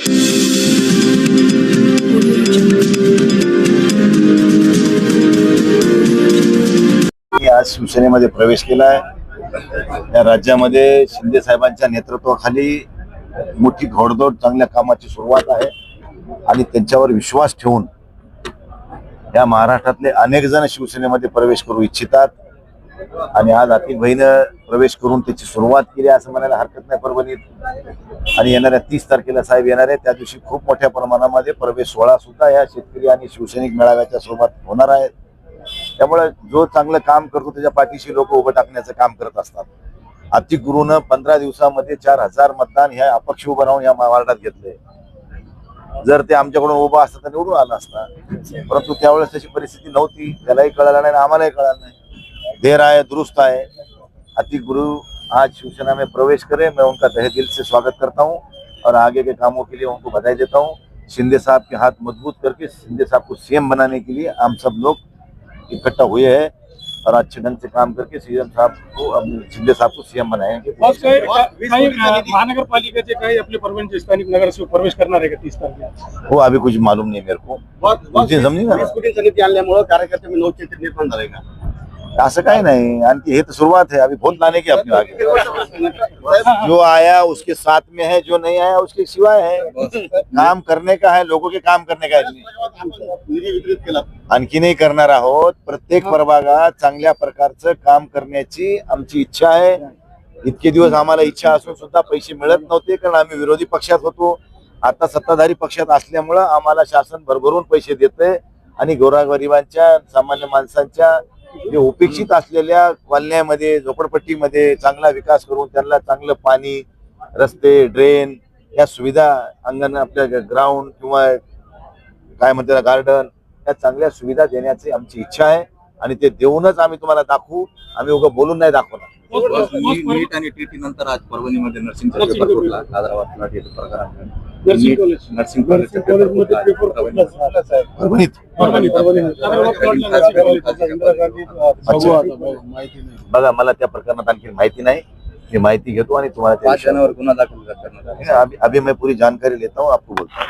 मी आज शिवसेनेमध्ये प्रवेश केला आहे। या राज्यामध्ये शिंदे साहेबांच्या नेतृत्वाखाली मोठी घोडदौड चांगल्या कामाची सुरुवात आहे आणि त्यांच्यावर विश्वास ठेवून या महाराष्ट्रातले अनेक जण शिवसेनेमध्ये प्रवेश करू इच्छितात आणि आज आतिक भाईनं प्रवेश करून त्याची सुरुवात केली असं म्हणायला हरकत नाही परभणीत। आणि येणाऱ्या 30 तारखेला साहेब येणार आहे, त्या दिवशी खूप मोठ्या प्रमाणामध्ये प्रवेश सोहळा सुद्धा या शेतकरी आणि शिवसैनिक मेळाव्याच्या सोबत होणार आहे। त्यामुळे जो चांगलं काम करतो त्याच्या पाठीशी लोक उभं टाकण्याचं काम करत असतात। आतिक गुरुनं 15 दिवसामध्ये 4000 मतदान ह्या अपक्ष उभं राहून या वार्डात घेतले। जर ते आमच्याकडून उभं असतं तर निवडून आला असता, परंतु त्यावेळेस तशी परिस्थिती नव्हती, त्यालाही कळालं नाही आम्हालाही कळालं नहीं। देर आए दुरुस्त आए। आतिक गुरु आज शिवसेना में प्रवेश करे, मैं उनका तहे दिल से स्वागत करता हूं और आगे के कामों के लिए उनको बधाई देता हूं। शिंदे साहब के हाथ मजबूत करके शिंदे साहब को सीएम बनाने के लिए हम सब लोग इकट्ठा हुए हैं और अच्छे ढंग से काम करके सीएम साहब को, शिंदे साहब को सीएम बनाएंगे। महानगरपालिकेचे काही आपले परभणीचे स्थानिक नगरसेवक प्रवेश करणार आहे का 30 तारखेला? वो अभी कुछ मालूम नहीं मेरे को, समझी ना। समिती आणल्यामुळे कार्यकर्ते में नवचैतन्य निर्माण झालंय का? असं काही नाही, आणखी हे तो शुरुआत है, अभी बहुत लाने की अपने आगे। जो आया उसके साथ में है, जो नहीं आया उसके सिवाय है। काम करने का है, लोगों के काम करने का है। निधी वितरित केला आणखी नाही करणार आहोत। प्रत्येक प्रभागात चांगल्या प्रकारचं काम करण्याची आमची इच्छा आहे। इतके दिवस आम्हाला इच्छा असून सुद्धा पैसे मिळत नव्हते, कारण आम्ही विरोधी पक्षात होतो। आता सत्ताधारी पक्षात असल्यामुळं आम्हाला शासन भरभरून पैसे देते आणि गोरगरिबांच्या सामान्य माणसांच्या जे उपेक्षित असलेल्या कॉलन्यामध्ये झोपडपट्टीमध्ये चांगला विकास करून त्यांना चांगलं पाणी, रस्ते, ड्रेन या सुविधा, अंगण, आपल्या ग्राउंड किंवा काय म्हणतात गार्डन, या चांगल्या सुविधा देण्याची आमची इच्छा आहे आणि ते देऊनच आम्ही तुम्हाला दाखवू। आम्ही उगा बोलून नाही दाखवणार। नीट आणि टीटी नंतर आज परभणीमध्ये नर्सिंगचा पेपर फुटला, हैदराबादला टीटी प्रकार नर्सिंग कॉलेजमध्ये पेपर फुटला परभणीत बघा, मला त्या प्रकरणात आणखी माहिती नाही, मी माहिती घेतो आणि तुम्हाला गुन्हा दाखल करण्यात आला। अभी मैं पूरी जानकारी लेता हूँ, आपको बोलता हूँ।